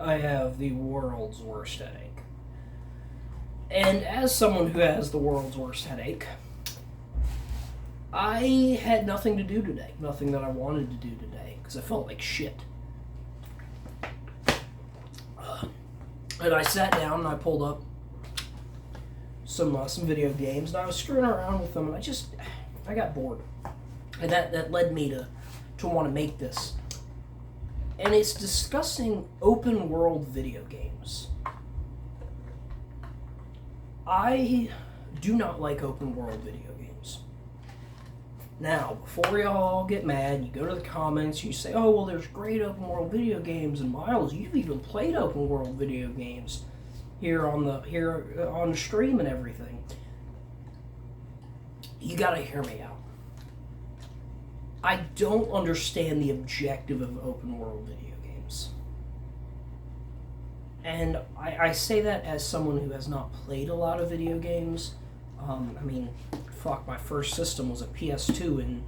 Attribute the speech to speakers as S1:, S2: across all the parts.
S1: I have the world's worst headache. And as someone who has the world's worst headache, I had nothing to do today. Nothing that I wanted to do today because I felt like shit. And I sat down and I pulled up some video games and I was screwing around with them and I got bored. And that led me to want to make this. And it's discussing open world video games. I do not like open world video games. Now, before y'all get mad, you go to the comments and you say, oh, well, there's great open world video games, and Miles, you've even played open world video games here on the stream and everything. You gotta hear me out. I don't understand the objective of open world video games. And I say that as someone who has not played a lot of video games. My first system was a PS2 in,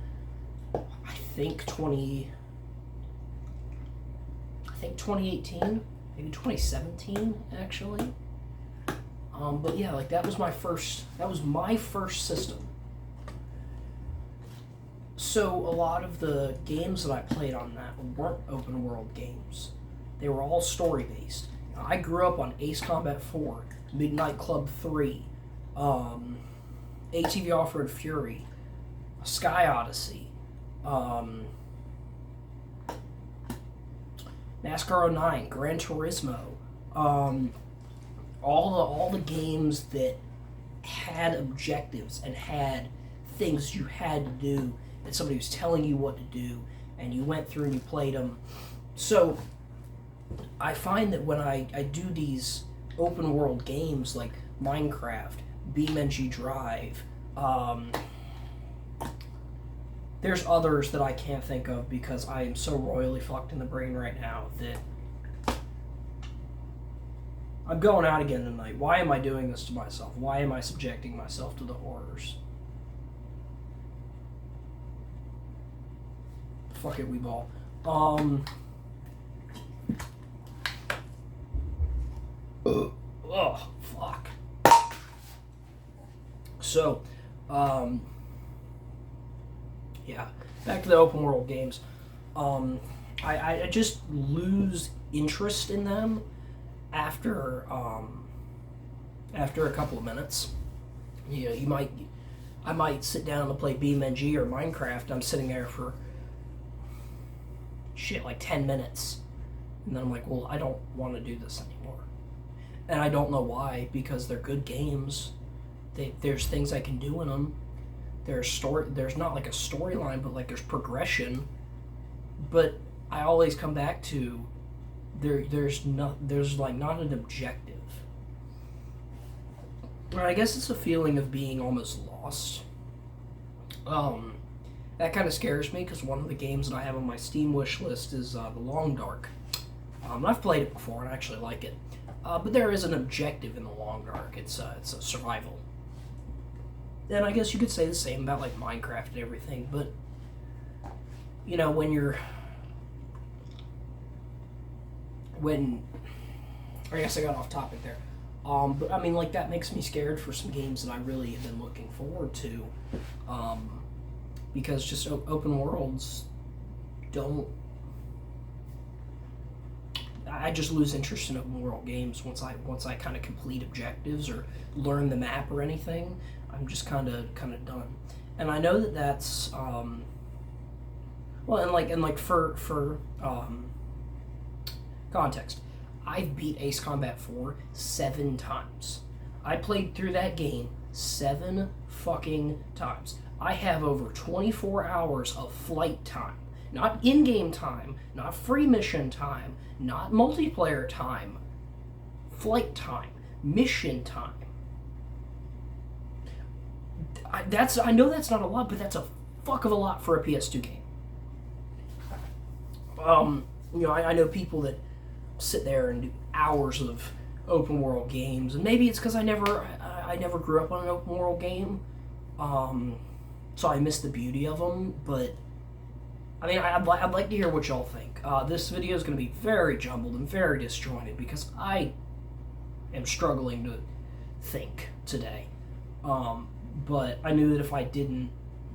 S1: I think 2018, maybe 2017, actually. But yeah, like that was my first system. So a lot of the games that I played on that weren't open world games. They were all story based. I grew up on Ace Combat 4, Midnight Club 3, ATV Off-Road Fury, Sky Odyssey, NASCAR 09, Gran Turismo, all the games that had objectives and had things you had to do, and somebody was telling you what to do, and you went through and you played them. So I find that when I do these open world games like Minecraft, BeamNG Drive, there's others that I can't think of because I am so royally fucked in the brain right now that I'm going out again tonight. Why am I doing this to myself? Why am I subjecting myself to the horrors? Fuck it, we ball. Oh, fuck. So, yeah, back to the open world games. I just lose interest in them after a couple of minutes. You know, I might sit down and play BeamNG or Minecraft. I'm sitting there for like 10 minutes, and then I'm like, well, I don't want to do this anymore. And I don't know why, because they're good games. There's things I can do in them. There's not like a storyline, but like there's progression. But I always come back to there's not an objective. And I guess it's a feeling of being almost lost. That kind of scares me because one of the games that I have on my Steam wish list is The Long Dark. I've played it before and I actually like it. But there is an objective in The Long Dark. It's a survival. And I guess you could say the same about like Minecraft and everything, but you know, I guess I got off topic there. But I mean, like, that makes me scared for some games that I really have been looking forward to. Because just open worlds don't... I just lose interest in open world games once I kind of complete objectives or learn the map or anything. I'm just kind of done. And I know that's for context, I've beat Ace Combat 4 7 times. I played through that game 7 fucking times. I have over 24 hours of flight time. Not in-game time, not free mission time, not multiplayer time. Flight time, mission time. I know that's not a lot, but that's a fuck of a lot for a PS2 game. I know people that sit there and do hours of open world games, and maybe it's because I never grew up on an open world game, so I miss the beauty of them. But I mean, I'd like to hear what y'all think. This video is going to be very jumbled and very disjointed because I am struggling to think today. But I knew that if I didn't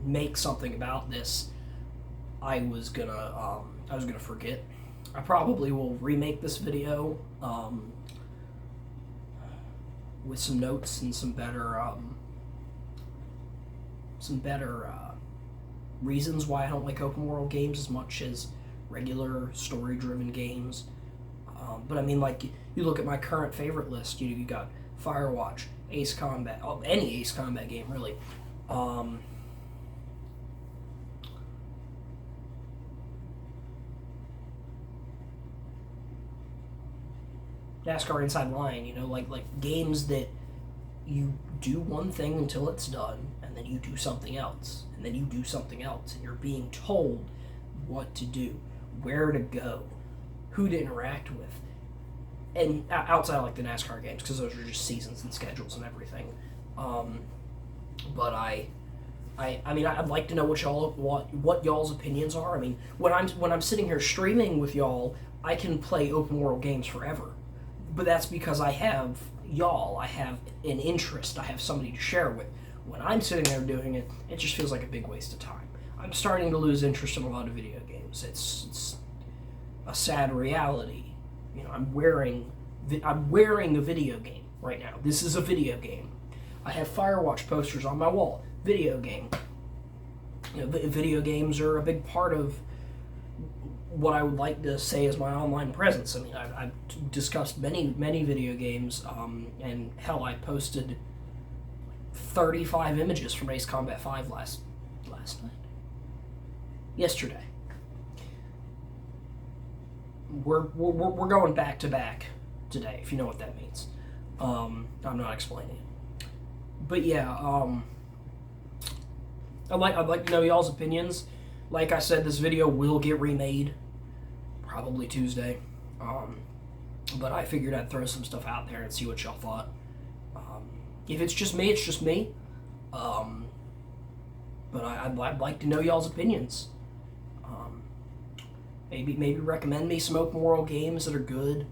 S1: make something about this, I was gonna forget. I probably will remake this video with some notes and some better reasons why I don't like open world games as much as regular story driven games. But I mean, like, you look at my current favorite list. You got Firewatch, Ace Combat, any Ace Combat game really. NASCAR Inside Line, you know, like games that you do one thing until it's done, and then you do something else, and then you do something else, and you're being told what to do, where to go, who to interact with, and outside of like the NASCAR games, because those are just seasons and schedules and everything. But I mean, I'd like to know what y'all's opinions are. I mean, when I'm sitting here streaming with y'all, I can play open world games forever. But that's because I have y'all. I have an interest. I have somebody to share with. When I'm sitting there doing it, it just feels like a big waste of time. I'm starting to lose interest in a lot of video games. It's a sad reality. You know, I'm wearing a video game right now. This is a video game. I have Firewatch posters on my wall. Video game. You know, video games are a big part of what I would like to say is my online presence. I mean, I've discussed many video games, and hell, I posted 35 images from Ace Combat 5 last night. Yesterday. We're going back to back today, if you know what that means. I'm not explaining it. But yeah, I'd like to know y'all's opinions. Like I said, this video will get remade, probably Tuesday. But I figured I'd throw some stuff out there and see what y'all thought. If it's just me, it's just me. But I'd like to know y'all's opinions. Maybe recommend me some open world games that are good.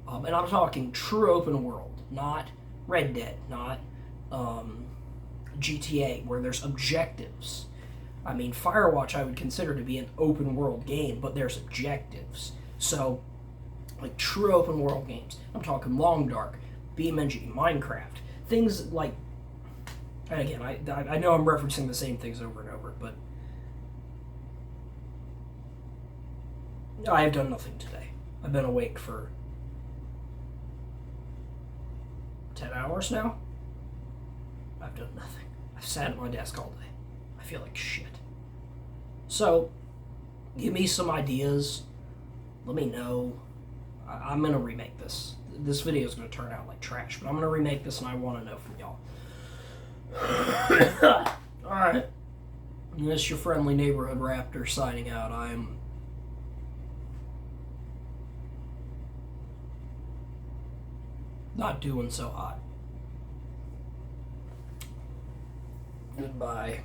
S1: And I'm talking true open world, not Red Dead, not GTA, where there's objectives. I mean, Firewatch I would consider to be an open world game, but there's objectives. So, like true open world games. I'm talking Long Dark, BeamNG, Minecraft, things like. And again, I know I'm referencing the same things over and over, but I have done nothing today. I've been awake for 10 hours now. I've done nothing. I've sat at my desk all day. I feel like shit. So, give me some ideas. Let me know. I'm going to remake this. This video is going to turn out like trash, but I'm going to remake this and I want to know from y'all. Alright. This is your friendly neighborhood raptor signing out. I'm not doing so hot. Goodbye.